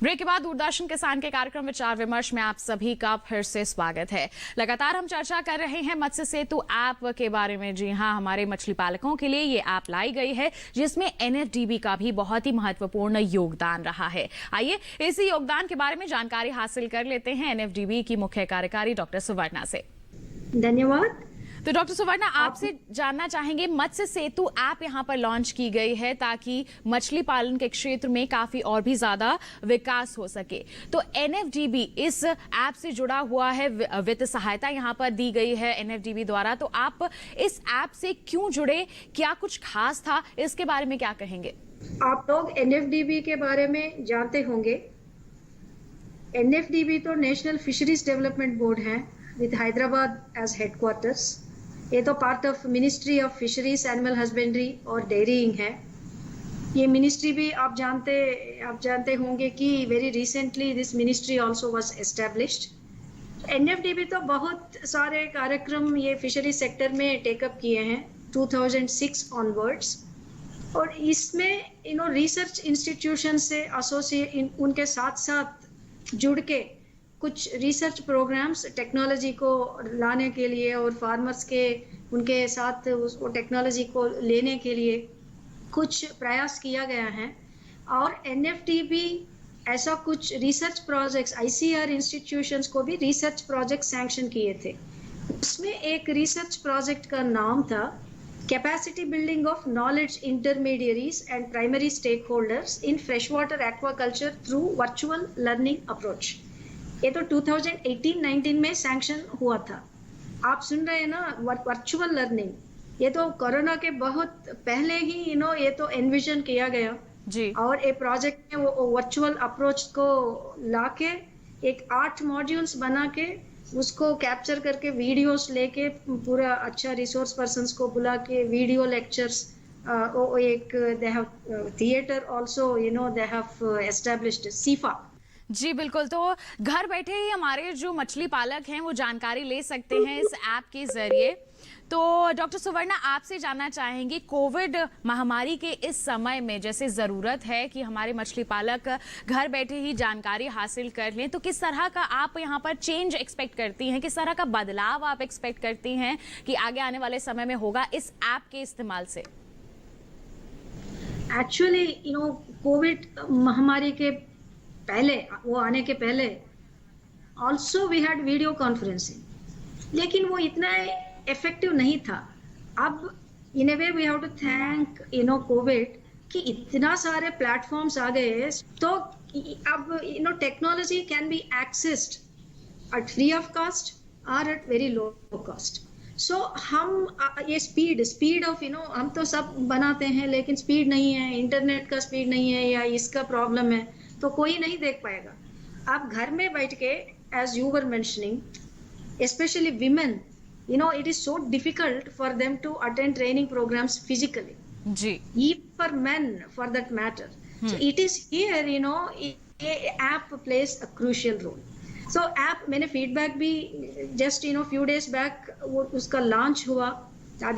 Break के बाद दूरदर्शन किसान के कार्यक्रम विचार विमर्श में आप सभी का फिर से स्वागत है। लगातार हम चर्चा कर रहे हैं मत्स्य सेतु ऐप के बारे में। जी हां, हमारे मछली पालकों के लिए ये ऐप लाई गई है जिसमें एनएफडीबी का भी बहुत ही महत्वपूर्ण योगदान रहा है। आइए इसी योगदान के बारे में जानकारी हासिल कर लेते हैं एनएफडीबी की मुख्य कार्यकारी डॉक्टर सुवर्णा से। धन्यवाद। तो डॉक्टर सुवर्णा, आपसे जानना चाहेंगे, मत्स्य सेतु ऐप यहाँ पर लॉन्च की गई है ताकि मछली पालन के क्षेत्र में काफी और भी ज्यादा विकास हो सके। तो एनएफडीबी इस ऐप से जुड़ा हुआ है, वित्त सहायता यहाँ पर दी गई है एनएफडीबी द्वारा। तो आप इस ऐप से क्यों जुड़े, क्या कुछ खास था, इसके बारे में क्या कहेंगे? आप लोग एनएफडीबी के बारे में जानते होंगे। एनएफडीबी तो नेशनल फिशरीज डेवलपमेंट बोर्ड है विद हैदराबाद एज हेडक्वार्टर्स। ये तो part of ministry of fisheries, animal husbandry और डेयरिंग है। ये मिनिस्ट्री भी आप जानते होंगे कि very recently this ministry also was established. NFDB तो बहुत सारे कार्यक्रम ये फिशरी सेक्टर में टेकअप किए हैं 2006 ऑनवर्ड्स, और इसमें रिसर्च इंस्टीट्यूशन से एसोसिएट उनके साथ साथ जुड़ के कुछ रिसर्च प्रोग्राम्स टेक्नोलॉजी को लाने के लिए और फार्मर्स के उनके साथ उसको टेक्नोलॉजी को लेने के लिए कुछ प्रयास किया गया है। और एनएफडीबी ऐसा कुछ रिसर्च प्रोजेक्ट्स, आईसीआर इंस्टीट्यूशंस को भी रिसर्च प्रोजेक्ट सैंक्शन किए थे। उसमें एक रिसर्च प्रोजेक्ट का नाम था capacity building of knowledge intermediaries and primary stake holders in fresh water aquaculture through virtual learning approach. ये तो 2018-19 में सैंक्शन हुआ था। आप सुन रहे हैं ना, वर्चुअल लर्निंग। ये तो कोरोना के बहुत पहले ही ये तो एनविजन किया गया जी। और एक प्रोजेक्ट में वो वर्चुअल अप्रोच को लाके एक 8 मॉड्यूल्स बना के उसको कैप्चर करके वीडियोस लेके पूरा अच्छा रिसोर्स पर्सन्स को बुला के वीडियो लेक्चर्स, एक they have theatre also, they have established सीफा। जी बिल्कुल। तो घर बैठे ही हमारे जो मछली पालक हैं वो जानकारी ले सकते हैं इस ऐप के जरिए। तो डॉक्टर सुवर्णा, आपसे जानना चाहेंगे, कोविड महामारी के इस समय में जैसे ज़रूरत है कि हमारे मछली पालक घर बैठे ही जानकारी हासिल कर लें, तो किस तरह का आप यहाँ पर चेंज एक्सपेक्ट करती हैं, किस तरह का बदलाव आप एक्सपेक्ट करती हैं कि आगे आने वाले समय में होगा इस ऐप के इस्तेमाल से? एक्चुअली कोविड महामारी के पहले, वो आने के पहले also we had video conferencing, लेकिन वो इतना इफेक्टिव नहीं था। अब in a way we have to thank Covid कि इतना सारे प्लेटफॉर्म्स आ गए, तो अब technology can be accessed at free of cost और at very low cost. So हम ये स्पीड ऑफ हम तो सब बनाते हैं, लेकिन स्पीड नहीं है, इंटरनेट का स्पीड नहीं है या इसका प्रॉब्लम है, तो कोई नहीं देख पाएगा। आप घर में बैठ के, as you were mentioning, specially women, it is so difficult for them to attend training programs physically. जी. Even for men, for that matter. So it is here, app plays a crucial role. So app, मैंने feedback भी just few days back वो उसका launch हुआ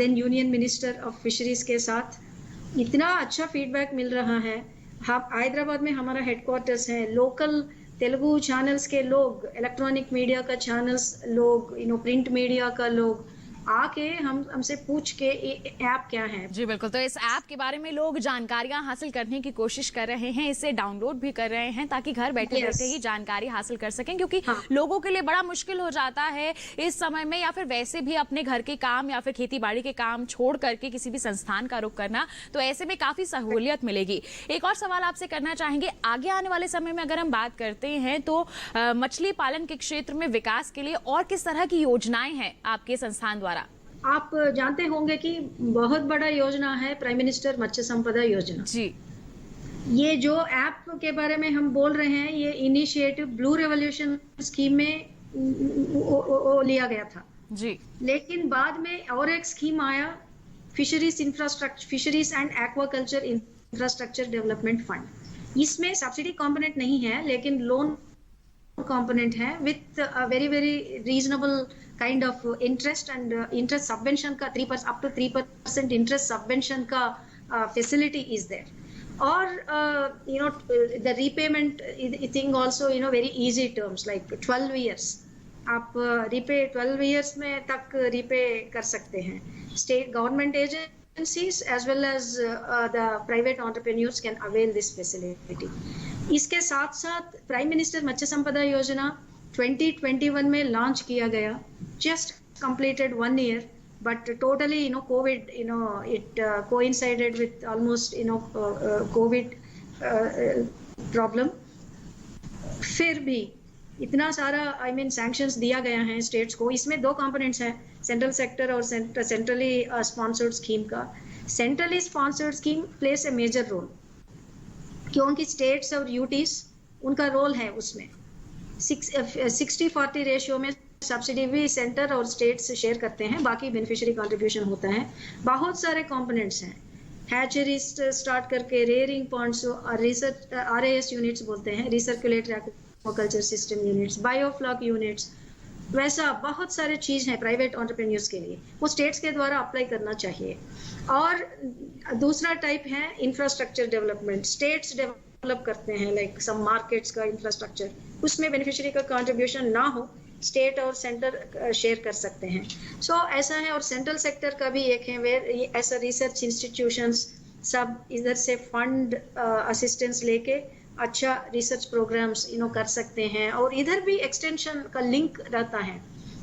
then union minister of fisheries के साथ। इतना अच्छा फीडबैक मिल रहा है। हम हैदराबाद में हमारा हेडक्वार्टर्स है, लोकल तेलुगु चैनल्स के लोग, इलेक्ट्रॉनिक मीडिया का चैनल्स लोग, प्रिंट मीडिया का लोग आके हमसे पूछ के ऐप क्या है। जी बिल्कुल। तो इस ऐप के बारे में लोग जानकारियां हासिल करने की कोशिश कर रहे हैं, इसे डाउनलोड भी कर रहे हैं ताकि घर बैठे बैठे ही जानकारी हासिल कर सकें, क्योंकि लोगों के लिए बड़ा मुश्किल हो जाता है इस समय में, या फिर वैसे भी अपने घर के काम या फिर खेती बाड़ी के काम छोड़ करके किसी भी संस्थान का रुख करना, तो ऐसे में काफी सहूलियत मिलेगी। एक और सवाल आपसे करना चाहेंगे, आगे आने वाले समय में अगर हम बात करते हैं तो मछली पालन के क्षेत्र में विकास के लिए और किस तरह की योजनाएं हैं आपके संस्थान द्वारा? आप जानते होंगे कि बहुत बड़ा योजना है प्राइम मिनिस्टर मत्स्य संपदा योजना जी। ये जो ऐप के बारे में हम बोल रहे हैं, ये इनिशिएटिव ब्लू रेवोल्यूशन स्कीम में लिया गया था जी। लेकिन बाद में और एक स्कीम आया, fisheries and aquaculture infrastructure development fund. इसमें सब्सिडी कंपोनेंट नहीं है, लेकिन लोन कंपोनेंट है with very very reasonable kind of interest and interest subvention का 3% up to 3% इंटरेस्ट सबवेंशन का facility is there. or the repayment thing also, very easy terms like 12 years. आप repay 12 years में तक repay कर सकते हैं. State government agencies as well as the private entrepreneurs can avail this facility. इसके साथ साथ प्राइम मिनिस्टर मत्स्य संपदा योजना 2021 में लॉन्च किया गया. Just completed 1 year, but totally COVID, it coincided with almost COVID problem. फिर भी इतना सारा सैंक्शंस दिया गया है स्टेट्स को. इसमें 2 कंपोनेंट्स हैं, सेंट्रल सेक्टर और सेंट्रली स्पॉन्सर्ड स्कीम का. Centrally sponsored scheme place a major role, क्योंकि स्टेट्स और यूटीज उनका रोल है उसमें. 60-40 रेशियो में सब्सिडी भी सेंटर और स्टेट्स शेयर करते हैं, बाकी बेनिफिशियरी कंट्रीब्यूशन होता है. बहुत सारे कंपोनेंट्स हैं, हैचरीज स्टार्ट करके rearing points, research RAS units बोलते हैं, recirculatory aquaculture system units, biofloc units, वैसा बहुत सारे चीज हैं प्राइवेट एंटरप्रेन्योर्स के लिए. वो स्टेट्स के द्वारा अप्लाई करना चाहिए. और दूसरा टाइप है इंफ्रास्ट्रक्चर डेवलपमेंट. स्टेट्स डेवलप करते हैं लाइक सम मार्केट्स का इंफ्रास्ट्रक्चर, उसमें बेनिफिशियरी का कंट्रीब्यूशन ना हो, स्टेट और सेंटर शेयर कर सकते हैं. सो ऐसा है. और सेंट्रल सेक्टर का भी एक है वेयर ऐसा रिसर्च इंस्टीट्यूशंस सब इधर से फंड असिस्टेंस लेके अच्छा रिसर्च प्रोग्राम्स कर सकते हैं. और इधर भी एक्सटेंशन का लिंक रहता है.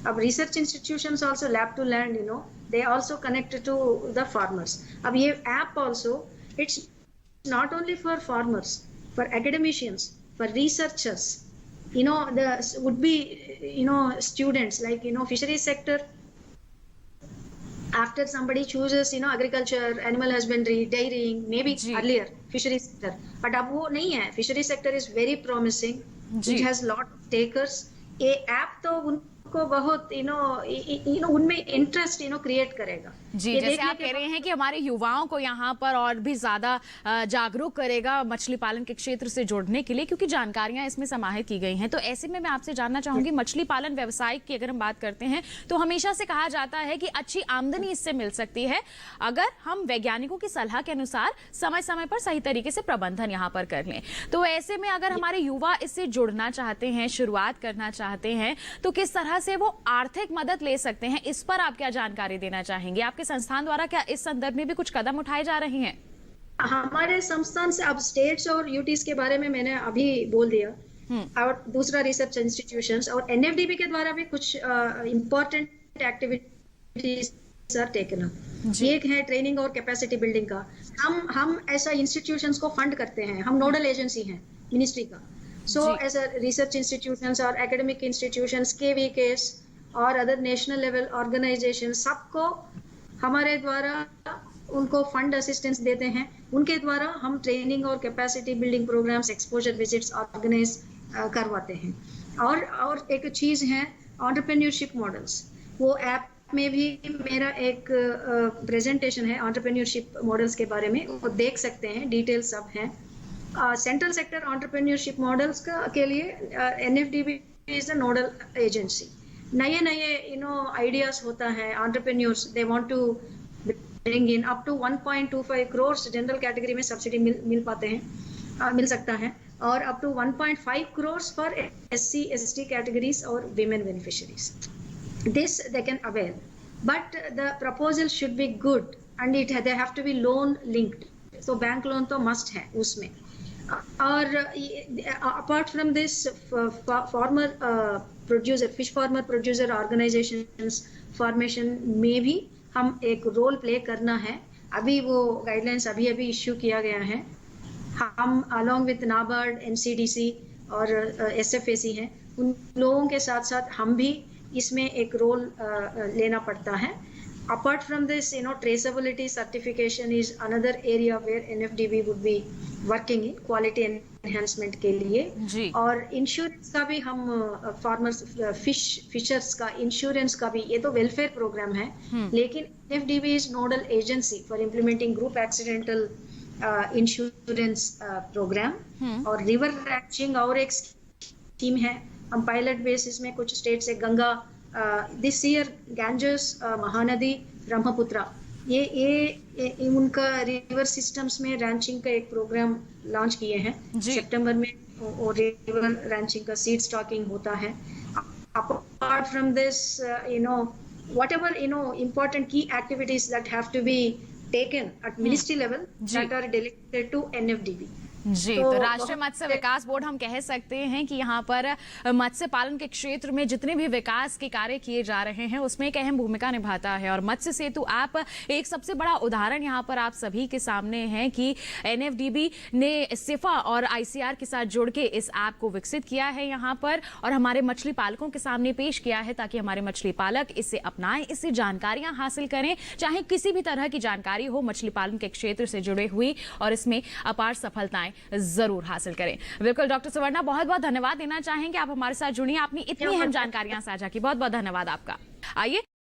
अब research institutions also lab to land, they also connected to the farmers. अब ये app also it's not only for farmers, for academicians, for researchers, the would be students like fisheries sector. After somebody chooses agriculture, animal husbandry, dairying, maybe earlier fisheries sector, but अब वो नहीं है. fisheries sector is very promising, it has lot of takers. ये app तो उनको बहुत उनमें interest create करेगा. जी, जैसे आप कह रहे हैं कि हमारे युवाओं को यहाँ पर और भी ज्यादा जागरूक करेगा मछली पालन के क्षेत्र से जुड़ने के लिए, क्योंकि जानकारियां इसमें समाहित की गई हैं. तो ऐसे में मैं आपसे जानना चाहूंगी, मछली पालन व्यवसाय की अगर हम बात करते हैं तो हमेशा से कहा जाता है कि अच्छी आमदनी इससे मिल सकती है अगर हम वैज्ञानिकों की सलाह के अनुसार समय समय पर सही तरीके से प्रबंधन यहाँ पर कर लें. तो ऐसे में अगर हमारे युवा इससे जुड़ना चाहते हैं, शुरुआत करना चाहते हैं, तो किस तरह से वो आर्थिक मदद ले सकते हैं, इस पर आप क्या जानकारी देना चाहेंगे? आपके संस्थान द्वारा क्या इस संदर्भ में भी कुछ कदम उठाए जा रहे हैं? हमारे संस्थान से, अब स्टेट्स और यूटीज के बारे में मैंने अभी बोल दिया, और दूसरा रिसर्च इंस्टीट्यूशंस और NFDB के द्वारा भी कुछ important activities are taken up. एक है ट्रेनिंग और कैपेसिटी बिल्डिंग का. हम ऐसा इंस्टीट्यूशंस को फंड करते हैं. हम नोडल एजेंसी हैं मिनिस्ट्री का. So as a research institutions or academic institutions, KVKs और other national level organizations, सबको हमारे द्वारा उनको फंड असिस्टेंस देते हैं. उनके द्वारा हम ट्रेनिंग और capacity building programmes, exposure visits organise करवाते हैं. और एक चीज है एंटरप्रेन्योरशिप मॉडल्स. वो ऐप में भी मेरा एक प्रेजेंटेशन है एंटरप्रेन्योरशिप मॉडल्स के बारे में, वो देख सकते हैं, डिटेल सब हैं. सेंट्रल सेक्टर एंटरप्रेन्योरशिप मॉडल्स के लिए NFDB is a nodal agency. नए आइडियाज होता है, entrepreneurs they want to bring in up to 1.25 crores general category में सब्सिडी मिल पाते हैं, मिल सकता है, और up to 1.5 crores for SC ST categories और women beneficiaries. This they can avail, but the proposal should be good and they have to be loan linked. तो बैंक लोन तो मस्ट है उसमें. और apart from this farmer producer, fish farmer producer organisations formation में भी हम एक role play करना है. अभी वो गाइडलाइंस अभी इश्यू किया गया है. हम अलॉन्ग विथ नाबार्ड, NCDC और SFAC हैं, उन लोगों के साथ साथ हम भी इसमें एक रोल लेना पड़ता है. Apart from this, traceability certification is another area where NFDB would be working in quality enhancement के लिए. और इंश्योरेंस का भी हम फार्मर्स, फिशर्स का इंश्योरेंस का भी, ये तो वेलफेयर प्रोग्राम है, लेकिन NFDB is nodal agency for implementing group accidental insurance programme. और रिवर रैंचिंग और एक स्कीम है, हम पायलट बेसिस में कुछ स्टेट से Ganga, this year Ganges, Mahanadi, Brahmaputra, उनका रिवर सिस्टम्स में रैंचिंग का एक प्रोग्राम लॉन्च किए हैं सितंबर में, और रिवर रैंचिंग का सीड स्टॉकिंग होता है. Apart from this, whatever important key activities that have to be taken at ministry level that are delegated to NFDB. जी, तो राष्ट्रीय मत्स्य विकास बोर्ड हम कह सकते हैं कि यहाँ पर मत्स्य पालन के क्षेत्र में जितने भी विकास के कार्य किए जा रहे हैं उसमें एक अहम भूमिका निभाता है. और मत्स्य सेतु ऐप एक सबसे बड़ा उदाहरण यहाँ पर आप सभी के सामने है कि एनएफडीबी ने सिफा और आईसीआर के साथ जुड़ के इस ऐप को विकसित किया है यहाँ पर, और हमारे मछली पालकों के सामने पेश किया है ताकि हमारे मछली पालक इसे अपनाएं, इससे जानकारियां हासिल करें, चाहे किसी भी तरह की जानकारी हो मछली पालन के क्षेत्र से जुड़े हुई, और इसमें अपार सफलताएं जरूर हासिल करें. बिल्कुल डॉक्टर सुवर्णा, बहुत बहुत धन्यवाद देना चाहेंगे, आप हमारे साथ जुड़ी, आपने इतनी अहम जानकारियां साझा की, बहुत बहुत धन्यवाद आपका. आइए